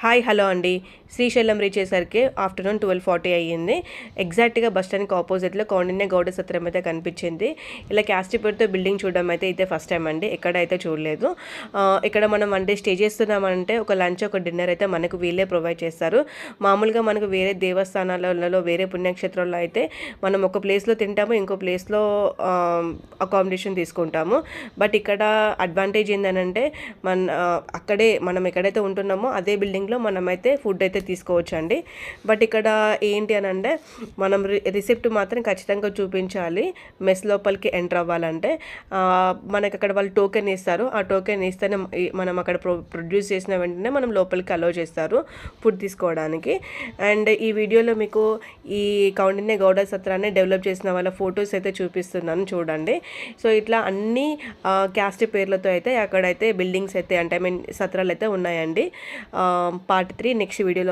Hi hello అండి. Srisailam reach అయ్యేసరికి afternoon 12:40 అయ్యింది. ఎగ్జాక్ట్గా బస్ స్టాండ్కి ఆపోజిట్లో కౌండిన్య గౌడ సత్రం అయితే కనిపించింది. ఇలా క్యాస్ట్ పేరుతో బిల్డింగ్ చూడడం అయితే ఇదే ఫస్ట్ టైం అండి, ఎక్కడైతే చూడలేదు. ఇక్కడ మనం అంటే స్టే చేస్తున్నామంటే ఒక లంచ్ ఒక డిన్నర్ అయితే మనకు వీళ్ళే ప్రొవైడ్ చేస్తారు. మామూలుగా మనకు వేరే దేవస్థానాలలో వేరే పుణ్యక్షేత్రాల్లో అయితే మనం ఒక ప్లేస్లో తింటాము, ఇంకో ప్లేస్లో అకామిడేషన్ తీసుకుంటాము. బట్ ఇక్కడ అడ్వాంటేజ్ ఏంటంటే అక్కడే మనం ఎక్కడైతే ఉంటున్నామో అదే బిల్డింగ్లో మనమైతే ఫుడ్ అయితే తీసుకోవచ్చు అండి. బట్ ఇక్కడ ఏంటి అని అంటే మనం రిసిప్ట్ మాత్రం ఖచ్చితంగా చూపించాలి మెస్ లోపలికి ఎంటర్ అవ్వాలంటే. మనకి అక్కడ వాళ్ళు టోకెన్ ఇస్తారు, ఆ టోకెన్ ఇస్తేనే మనం అక్కడ ప్రొడ్యూస్ చేసిన వెంటనే మనం లోపలికి అలౌ చేస్తారు ఫుడ్ తీసుకోవడానికి. అండ్ ఈ వీడియోలో మీకు ఈ కౌండిన్య గౌడ సత్రాన్ని డెవలప్ చేసిన వాళ్ళ ఫొటోస్ అయితే చూపిస్తున్నాను చూడండి. సో ఇట్లా అన్ని క్యాస్ట్ పేర్లతో అయితే అక్కడైతే బిల్డింగ్స్ అయితే అంటే ఐ మీన్ సత్రాలు అయితే ఉన్నాయండి. పార్ట్ 3 నెక్స్ట్ వీడియోలో